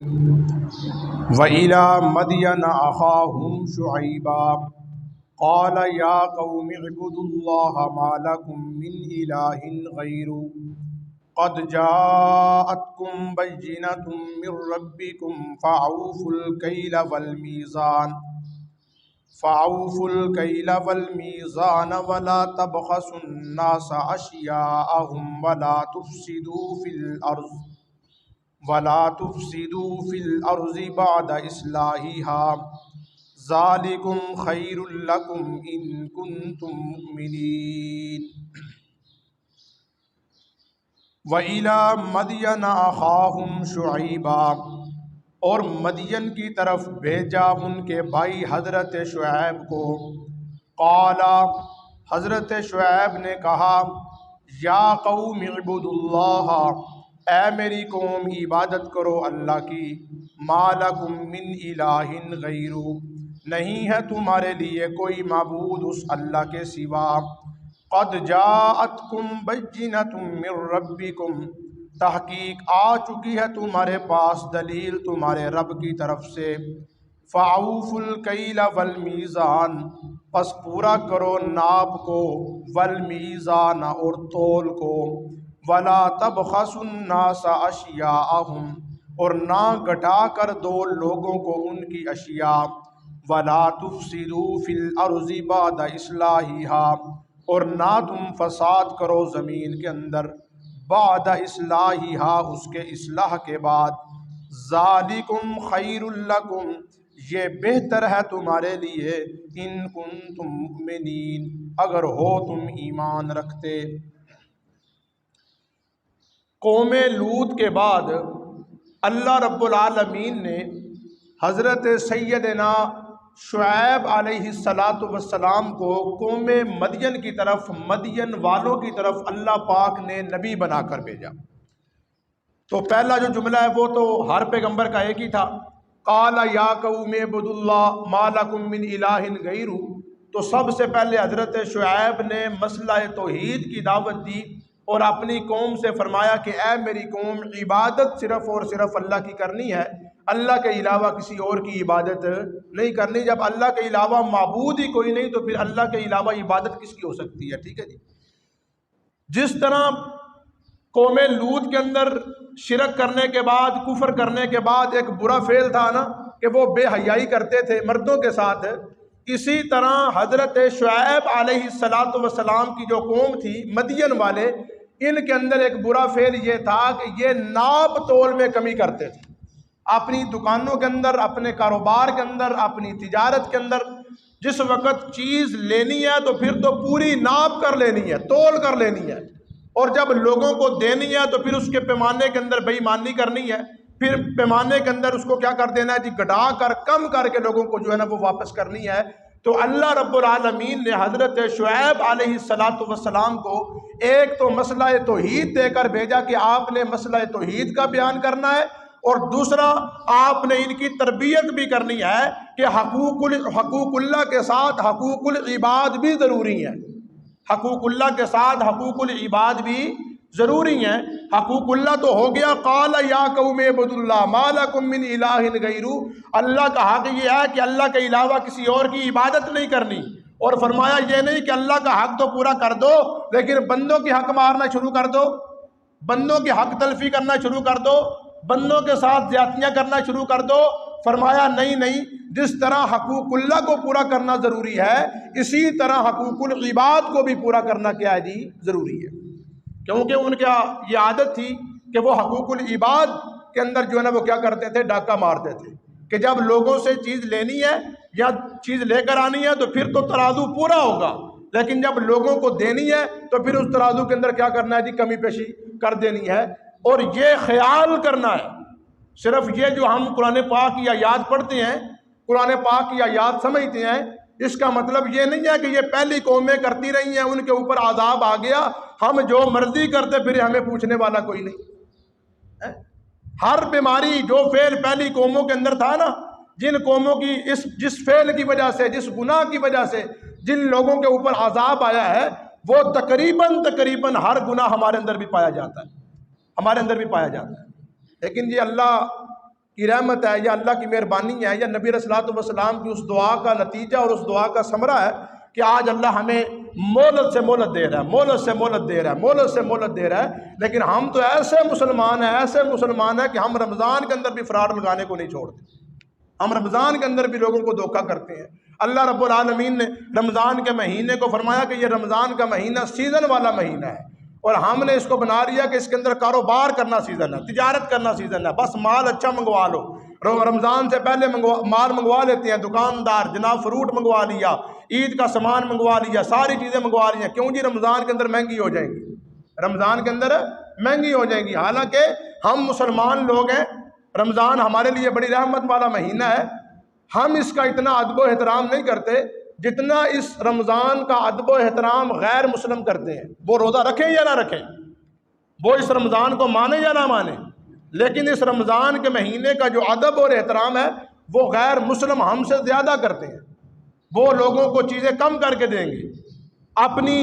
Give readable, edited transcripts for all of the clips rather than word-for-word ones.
وَإِلَى مَدْيَنَ أَخَاهُمْ شُعَيْبًا قَالَ يَا قَوْمِ اعْبُدُوا اللَّهَ مَا لَكُمْ مِنْ إِلَٰهٍ غَيْرُهُ قَدْ جَاءَتْكُمْ بَيِّنَةٌ مِّن رَّبِّكُمْ فَأَوْفُوا الْكَيْلَ وَالْمِيزَانَ وَلَا تَبْخَسُوا النَّاسَ أَشْيَاءَهُمْ وَلَا تُفْسِدُوا فِي الْأَرْضِ بَعْدَ إِصْلَاحِهَا ذَلِكُمْ خَيْرٌ لَكُمْ إِن كُنتُم مُّؤْمِنِينَ۔ وَإِلَى مَدْيَنَ أَخَاهُمْ شُعَيْبًا، اور مدین کی طرف بھیجا ان کے بھائی حضرت شعیب کو۔ قال، حضرت شعیب نے کہا، یا قوم اعبدوا اللہ، اے میری قوم عبادت کرو اللہ کی، ما لکم من الہ غیرہ، نہیں ہے تمہارے لیے کوئی معبود اس اللہ کے سوا۔ قد جاءتکم بینۃ من ربکم، تحقیق آ چکی ہے تمہارے پاس دلیل تمہارے رب کی طرف سے۔ فَأَوْفُوا الْكَيْلَ وَالْمِيزَانَ، پس پورا کرو ناپ کو، والمیزان اور تول کو، وَلَا تَبْخَسُوا النَّاسَ أَشْيَاءَهُمْ، اور نہ گھٹا کر دو لوگوں کو ان کی اشیاء، وَلَا تُفْسِدُوا فِي الْأَرْضِ بَعْدَ إِصْلَاحِهَا، اور نہ تم فساد کرو زمین کے اندر، بعد اصلاحها، اس کے اصلاح کے بعد۔ ذالکم خیر لکم، یہ بہتر ہے تمہارے لیے، ان کنتم مؤمنین، اگر ہو تم ایمان رکھتے۔ قوم لوط کے بعد اللہ رب العالمین نے حضرت سیدنا شعیب علیہ السلام کو قوم مدین کی طرف، مدین والوں کی طرف اللہ پاک نے نبی بنا کر بھیجا۔ تو پہلا جو جملہ ہے وہ تو ہر پیغمبر کا ایک ہی تھا، قال یا قوم اعبدوا اللہ ما لکم من الہ غیرہ۔ تو سب سے پہلے حضرت شعیب نے مسئلہ توحید کی دعوت دی اور اپنی قوم سے فرمایا کہ اے میری قوم، عبادت صرف اور صرف اللہ کی کرنی ہے، اللہ کے علاوہ کسی اور کی عبادت نہیں کرنی۔ جب اللہ کے علاوہ معبود ہی کوئی نہیں تو پھر اللہ کے علاوہ عبادت کس کی ہو سکتی ہے؟ ٹھیک ہے جی۔ جس طرح قوم لوط کے اندر شرک کرنے کے بعد، کفر کرنے کے بعد ایک برا فعل تھا نا کہ وہ بے حیائی کرتے تھے مردوں کے ساتھ، اسی طرح حضرت شعیب علیہ السلام کی جو قوم تھی مدین والے، ان کے اندر ایک برا فعل یہ تھا کہ یہ ناپ تول میں کمی کرتے تھے۔ اپنی دکانوں کے اندر، اپنے کاروبار کے اندر، اپنی تجارت کے اندر جس وقت چیز لینی ہے تو پھر تو پوری ناپ کر لینی ہے، تول کر لینی ہے، اور جب لوگوں کو دینی ہے تو پھر اس کے پیمانے کے اندر بے ایمانی کرنی ہے، پھر پیمانے کے اندر اس کو کیا کر دینا ہے جی، گھٹا کر کم کر کے لوگوں کو جو ہے نا وہ واپس کرنی ہے۔ تو اللہ رب العالمین نے حضرت شعیب علیہ السلام کو ایک تو مسئلہ توحید دے کر بھیجا کہ آپ نے مسئلہ توحید کا بیان کرنا ہے، اور دوسرا آپ نے ان کی تربیت بھی کرنی ہے کہ حقوق اللہ کے ساتھ حقوق العباد بھی ضروری ہیں، حقوق اللہ کے ساتھ حقوق العباد بھی ضروری ہیں۔ حقوق اللہ تو ہو گیا، قال یا قوم اعبدوا اللہ ما لکم من الہ غیرہ، اللہ کا حق یہ ہے کہ اللہ کے علاوہ کسی اور کی عبادت نہیں کرنی، اور فرمایا یہ نہیں کہ اللہ کا حق تو پورا کر دو لیکن بندوں کی حق مارنا شروع کر دو، بندوں کی حق تلفی کرنا شروع کر دو، بندوں کے ساتھ زیادتیاں کرنا شروع کر دو۔ فرمایا نہیں، جس طرح حقوق اللہ کو پورا کرنا ضروری ہے اسی طرح حقوق العباد کو بھی پورا کرنا کیا ہے جی، ضروری ہے، کیونکہ ان کا یہ عادت تھی کہ وہ حقوق العباد کے اندر جو ہے نا وہ کیا کرتے تھے، ڈاکہ مارتے تھے کہ جب لوگوں سے چیز لینی ہے یا چیز لے کر آنی ہے تو پھر تو ترازو پورا ہوگا، لیکن جب لوگوں کو دینی ہے تو پھر اس ترازو کے اندر کیا کرنا ہے جی، کمی پیشی کر دینی ہے۔ اور یہ خیال کرنا ہے، صرف یہ جو ہم قرآن پاک کی آیات پڑھتے ہیں، قرآن پاک کی آیات سمجھتے ہیں، اس کا مطلب یہ نہیں ہے کہ یہ پہلی قومیں کرتی رہی ہیں، ان کے اوپر عذاب آ گیا، ہم جو مرضی کرتے پھر ہمیں پوچھنے والا کوئی نہیں۔ ہر بیماری جو فعل پہلی قوموں کے اندر تھا نا، جن قوموں کی جس فعل کی وجہ سے، جس گناہ کی وجہ سے جن لوگوں کے اوپر عذاب آیا ہے، وہ تقریباً ہر گناہ ہمارے اندر بھی پایا جاتا ہے، ہمارے اندر بھی پایا جاتا ہے۔ لیکن یہ اللہ کی رحمت ہے یا اللہ کی مہربانی ہے یا نبی علیہ الصلوۃ والسلام کی اس دعا کا نتیجہ اور اس دعا کا ثمرہ ہے کہ آج اللہ ہمیں مہلت سے مہلت دے رہا ہے، مہلت سے مہلت دے رہا ہے، مہلت سے مہلت دے رہا ہے. لیکن ہم تو ایسے مسلمان ہیں کہ ہم رمضان کے اندر بھی فراڈ لگانے کو نہیں چھوڑتے. ہم رمضان کے اندر بھی لوگوں کو دھوکہ کرتے ہیں. اللہ رب العالمین نے رمضان کے مہینے کو فرمایا کہ یہ رمضان کا مہینہ سیزن والا مہینہ ہے، اور ہم نے اس کو بنا لیا کہ اس کے اندر کاروبار کرنا سیزن ہے، تجارت کرنا سیزن ہے. بس مال اچھا منگوا لو. رمضان سے پہلے مال منگوا لیتے ہیں دکاندار، جناب فروٹ منگوا لیا، عید کا سامان منگوا لیا، ساری چیزیں منگوا لی ہیں. کیوں جی؟ رمضان کے اندر مہنگی ہو جائیں گی، رمضان کے اندر مہنگی ہو جائیں گی. حالانکہ ہم مسلمان لوگ ہیں، رمضان ہمارے لیے بڑی رحمت والا مہینہ ہے. ہم اس کا اتنا ادب و احترام نہیں کرتے جتنا اس رمضان کا ادب و احترام غیر مسلم کرتے ہیں. وہ روزہ رکھیں یا نہ رکھیں، وہ اس رمضان کو مانیں یا نہ مانیں، لیکن اس رمضان کے مہینے کا جو ادب اور احترام ہے وہ غیر مسلم ہم سے زیادہ کرتے ہیں. وہ لوگوں کو چیزیں کم کر کے دیں گے، اپنی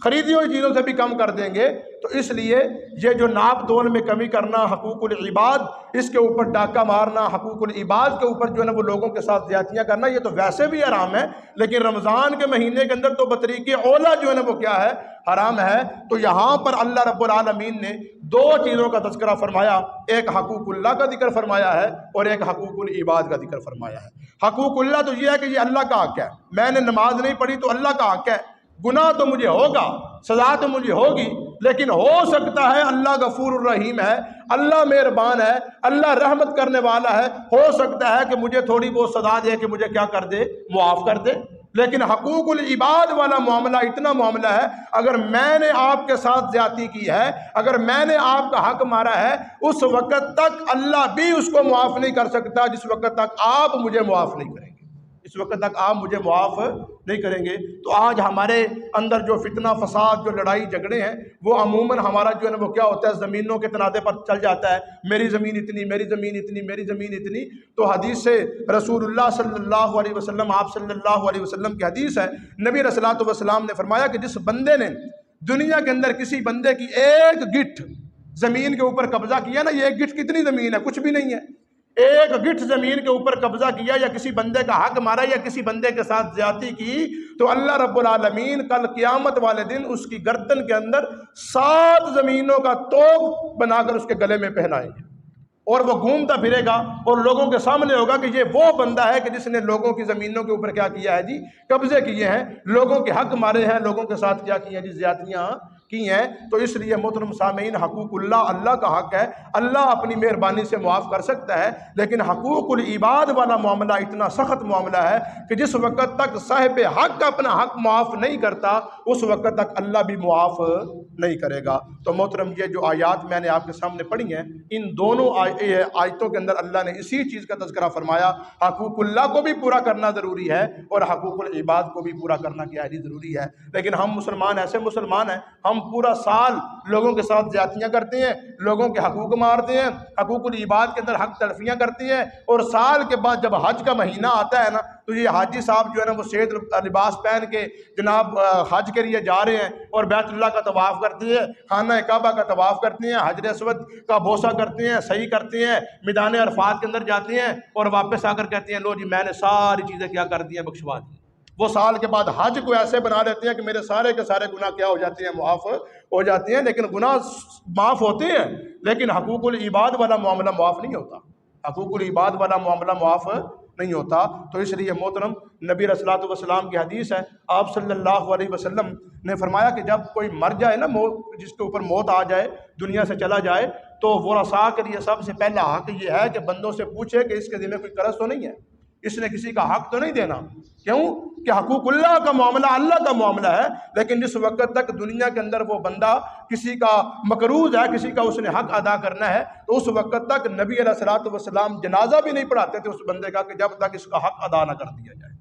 خریدی ہوئی چیزوں سے بھی کم کر دیں گے. تو اس لیے یہ جو ناپ تول میں کمی کرنا، حقوق العباد اس کے اوپر ڈاکہ مارنا، حقوق العباد کے اوپر جو ہے نا وہ لوگوں کے ساتھ زیادتیاں کرنا، یہ تو ویسے بھی حرام ہے. لیکن رمضان کے مہینے کے اندر تو بطریق اولا جو ہے نا وہ کیا ہے؟ حرام ہے. تو یہاں پر اللہ رب العالمین نے دو چیزوں کا تذکرہ فرمایا، ایک حقوق اللہ کا ذکر فرمایا ہے اور ایک حقوق العباد کا ذکر فرمایا ہے. حقوق اللہ تو یہ ہے کہ یہ اللہ کا حق ہے، میں نے نماز نہیں پڑھی تو اللہ کا حق ہے، گناہ تو مجھے ہوگا، سزا تو مجھے ہوگی، لیکن ہو سکتا ہے اللہ غفور الرحیم ہے، اللہ مہربان ہے، اللہ رحمت کرنے والا ہے، ہو سکتا ہے کہ مجھے تھوڑی بہت سزا دے، کہ مجھے کیا کر دے؟ معاف کر دے. لیکن حقوق العباد والا معاملہ اتنا معاملہ ہے، اگر میں نے آپ کے ساتھ زیادتی کی ہے، اگر میں نے آپ کا حق مارا ہے، اس وقت تک اللہ بھی اس کو معاف نہیں کر سکتا جس وقت تک آپ مجھے معاف نہیں کریں گے، اس وقت تک آپ مجھے معاف نہیں کریں گے. تو آج ہمارے اندر جو فتنہ فساد، جو لڑائی جھگڑے ہیں، وہ عموماً ہمارا جو ہے نا وہ کیا ہوتا ہے؟ زمینوں کے تنازع پر چل جاتا ہے. میری زمین اتنی، میری زمین اتنی، میری زمین اتنی. تو حدیث سے رسول اللہ صلی اللہ علیہ وسلم، آپ صلی اللہ علیہ وسلم کی حدیث ہے، نبی علیہ الصلوۃ والسلام نے فرمایا کہ جس بندے نے دنیا کے اندر کسی بندے کی ایک گٹھ زمین کے اوپر قبضہ کیا نا، یہ ایک گٹھ کتنی زمین ہے؟ کچھ بھی نہیں ہے. ایک گٹھ زمین کے اوپر قبضہ کیا یا کسی بندے کا حق مارا یا کسی بندے کے ساتھ زیادتی کی، تو اللہ رب العالمین کل قیامت والے دن اس کی گردن کے اندر 7 زمینوں کا توق بنا کر اس کے گلے میں پہنائیں گے، اور وہ گھومتا پھرے گا اور لوگوں کے سامنے ہوگا کہ یہ وہ بندہ ہے کہ جس نے لوگوں کی زمینوں کے اوپر کیا کیا ہے جی؟ قبضے کیے ہیں، لوگوں کے حق مارے ہیں، لوگوں کے ساتھ کیا کیا جی؟ زیادتیاں کی ہیں. تو اس لیے محترم سامعین، حقوق اللہ اللہ کا حق ہے، اللہ اپنی مہربانی سے معاف کر سکتا ہے. لیکن حقوق العباد والا معاملہ اتنا سخت معاملہ ہے کہ جس وقت تک صاحب حق اپنا حق معاف نہیں کرتا، اس وقت تک اللہ بھی معاف نہیں کرے گا. تو محترم، یہ جو آیات میں نے آپ کے سامنے پڑھی ہیں، ان دونوں آیتوں کے اندر اللہ نے اسی چیز کا تذکرہ فرمایا. حقوق اللہ کو بھی پورا کرنا ضروری ہے اور حقوق العباد کو بھی پورا کرنا کیا ہے؟ ضروری ہے. لیکن ہم مسلمان ایسے مسلمان ہیں، ہم پورا سال لوگوں کے ساتھ زیادتیاں کرتے ہیں، لوگوں کے حقوق مارتے ہیں، حقوق العباد کے اندر حق تلفیاں کرتے ہیں، اور سال کے بعد جب حج کا مہینہ آتا ہے نا، تو یہ حاجی صاحب جو ہے نا وہ سفید لباس پہن کے جناب حج کے لیے جا رہے ہیں اور بیت اللہ کا طواف کرتے ہیں، خانہ کعبہ کا طواف کرتے ہیں، حجر اسود کا بوسہ کرتے ہیں، صحیح کرتے ہیں، میدان عرفات کے اندر جاتے ہیں اور واپس آ کر کہتے ہیں لو جی میں نے ساری چیزیں کیا کر دی ہیں؟ بخشوا دی. وہ سال کے بعد حج کو ایسے بنا لیتے ہیں کہ میرے سارے کے سارے گناہ کیا ہو جاتے ہیں؟ معاف ہو جاتے ہیں. لیکن گناہ معاف ہوتے ہیں، لیکن حقوق العباد والا معاملہ معاف نہیں ہوتا، حقوق العباد والا معاملہ معاف نہیں ہوتا. تو اس لیے محترم، نبی علیہ الصلوۃ والسلام کی حدیث ہے، آپ صلی اللہ علیہ وسلم نے فرمایا کہ جب کوئی مر جائے نا، جس کے اوپر موت آ جائے، دنیا سے چلا جائے، تو ورثاء کے لیے سب سے پہلا حق یہ ہے کہ بندوں سے پوچھے کہ اس کے ذمہ کوئی قرض تو نہیں ہے، اس نے کسی کا حق تو نہیں دینا. کیوں کہ حقوق اللہ کا معاملہ اللہ کا معاملہ ہے. لیکن جس وقت تک دنیا کے اندر وہ بندہ کسی کا مقروض ہے، کسی کا اس نے حق ادا کرنا ہے، تو اس وقت تک نبی علیہ الصلوۃ والسلام جنازہ بھی نہیں پڑھاتے تھے اس بندے کا کہ جب تک اس کا حق ادا نہ کر دیا جائے.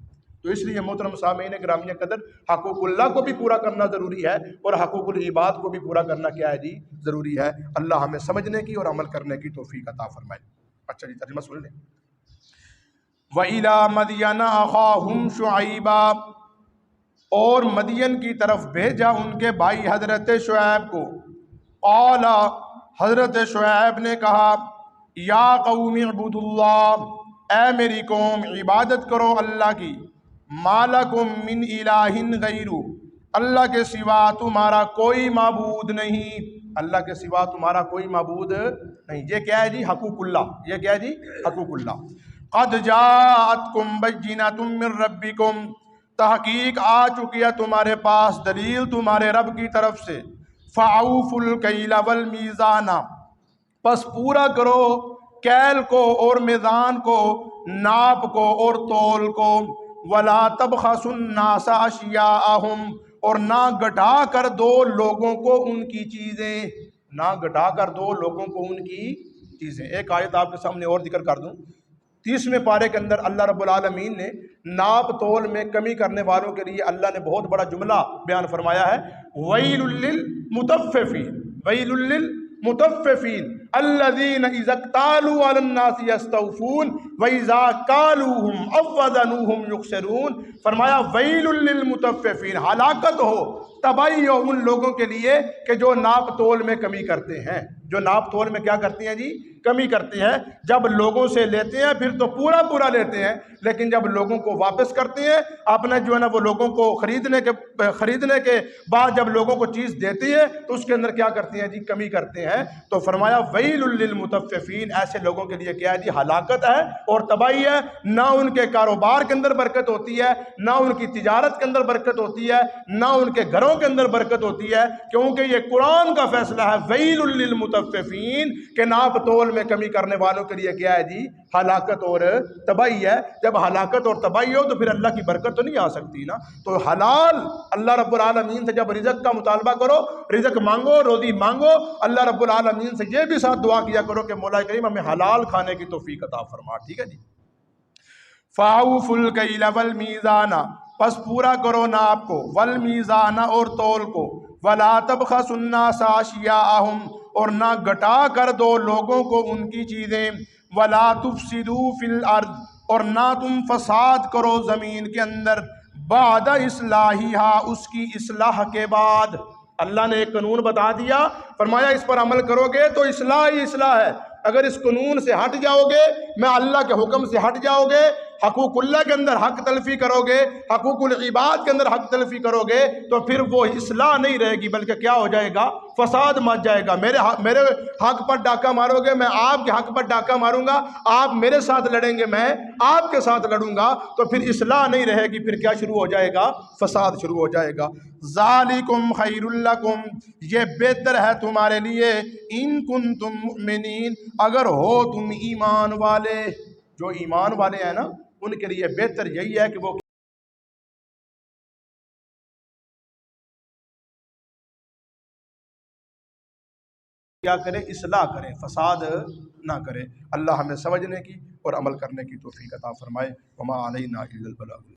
تو اس لیے محترم سامعین گرامی قدر، حقوق اللہ کو بھی پورا کرنا ضروری ہے اور حقوق العباد کو بھی پورا کرنا کیا ہے جی؟ ضروری ہے. اللہ ہمیں سمجھنے کی اور عمل کرنے کی توفیق عطا فرمائے. اچھا جی، ترجمہ سن لیں. وَإِلَىٰ مَدْيَنَ أَخَاهُمْ شُعَيْبًا، اور مدین کی طرف بھیجا ان کے بھائی حضرت شعیب کو. قَالَ، حضرت شعیب نے کہا، یا قوم اعبدوا اللہ، اے میری قوم عبادت کرو اللہ کی، ما لکم من الہ غیرہ، اللہ کے سوا تمہارا کوئی معبود نہیں، اللہ کے سوا تمہارا کوئی معبود نہیں۔ یہ کیا ہے جی؟ حقوق اللہ۔ یہ کیا ہے جی؟ حقوق اللہ۔ قد جاءتکم بینۃ من ربکم، تحقیق آ چکی ہے تمہارے پاس دلیل تمہارے رب کی طرف سے، فاوفوا الکیل والمیزان، پس پورا کرو کیل کو اور میزان کو، ناپ کو اور تول کو، ولا تبخسوا الناس اشیاءہم، اور نہ گھٹا کر دو لوگوں کو ان کی چیزیں، نہ گھٹا کر دو لوگوں کو ان کی چیزیں۔ ایک آیت آپ کے سامنے اور ذکر کر دوں، 30ویں پارے کے اندر اللہ رب العالمین نے ناپ تول میں کمی کرنے والوں کے لیے اللہ نے بہت بڑا جملہ بیان فرمایا ہے، وَيْلٌ لِّلْمُطَفِّفِينَ، وَيْلٌ لِّلْمُطَفِّفِينَ الَّذِينَ إِذَا اكْتَالُوا عَلَى النَّاسِ يَسْتَوْفُونَ وَإِذَا كَالُوهُمْ أَو وَّزَنُوهُمْ يُخْسِرُونَ۔ فرمایا وَيْلٌ لِّلْمُطَفِّفِينَ، ہلاکت ہو، تباہی ہو ان لوگوں کے لیے کہ جو ناپ تول میں کمی کرتے ہیں، جو ناپ تول میں کیا کرتے ہیں جی؟ کمی کرتے ہیں۔ جب لوگوں سے لیتے ہیں پھر تو پورا پورا لیتے ہیں، لیکن جب لوگوں کو واپس کرتے ہیں اپنا جو ہے نا وہ لوگوں کو خریدنے کے بعد جب لوگوں کو چیز دیتے ہیں تو اس کے اندر کیا کرتے ہیں جی؟ کمی کرتے ہیں۔ تو فرمایا ویل للمطففین، ایسے لوگوں کے لیے کیا ہے جی؟ ہلاکت ہے اور تباہی ہے، نہ ان کے کاروبار کے اندر برکت ہوتی ہے، نہ ان کی تجارت کے اندر برکت ہوتی ہے، نہ ان کے گھروں کے اندر برکت ہوتی ہے، کیونکہ یہ قرآن کا فیصلہ ہے ویل للمطففین کہ ناپ تول میں کمی کرنے والوں کے لیے کیا ہے جی؟ ہلاکت اور تباہی ہے۔ جب ہلاکت اور تباہی ہو تو پھر اللہ کی برکت تو نہیں آ سکتی نا۔ تو حلال اللہ رب العالمین سے جب رزق کا مطالبہ کرو، رزق مانگو، روزی مانگو، اللہ رب العالمین سے یہ بھی ساتھ دعا کیا کرو کہ مولا کریم ہمیں حلال کھانے کی توفیق عطا فرما، ٹھیک ہے جی۔ فَأَوْفُوا الْكَيْلَ وَالْمِيزَانَ، پس پورا کرو ناپ کو، والمیزان اور تول کو، وَلَا تَبْخَسُوا النَّاسَ أَشْيَاءَهُمْ، اور نہ گھٹا کر دو لوگوں کو ان کی چیزیں، وَلَا تُفْسِدُوا فِي الْأَرْضِ، اور نہ تم فساد کرو زمین کے اندر، بعد اصلاحها، اس کی اصلاح کے بعد۔ اللہ نے ایک قانون بتا دیا، فرمایا اس پر عمل کرو گے تو اصلاح ہی اصلاح ہے، اگر اس قانون سے ہٹ جاؤ گے، میں اللہ کے حکم سے ہٹ جاؤ گے، حقوق اللہ کے اندر حق تلفی کرو گے، حقوق العباد کے اندر حق تلفی کرو گے، تو پھر وہ اصلاح نہیں رہے گی بلکہ کیا ہو جائے گا؟ فساد مچ جائے گا۔ میرے حق پر ڈاکہ مارو گے، میں آپ کے حق پر ڈاکہ ماروں گا، آپ میرے ساتھ لڑیں گے، میں آپ کے ساتھ لڑوں گا، تو پھر اصلاح نہیں رہے گی، پھر کیا شروع ہو جائے گا؟ فساد شروع ہو جائے گا۔ ذالکم خیر لکم، یہ بہتر ہے تمہارے لیے، ان کنتم مؤمنین، اگر ہو تم ایمان والے۔ جو ایمان والے ہیں نا ان کے لیے بہتر یہی ہے کہ وہ کیا کرے؟ اصلاح کرے، فساد نہ کرے۔ اللہ ہمیں سمجھنے کی اور عمل کرنے کی توفیق عطا فرمائے۔ وما علینا الا البلاغ۔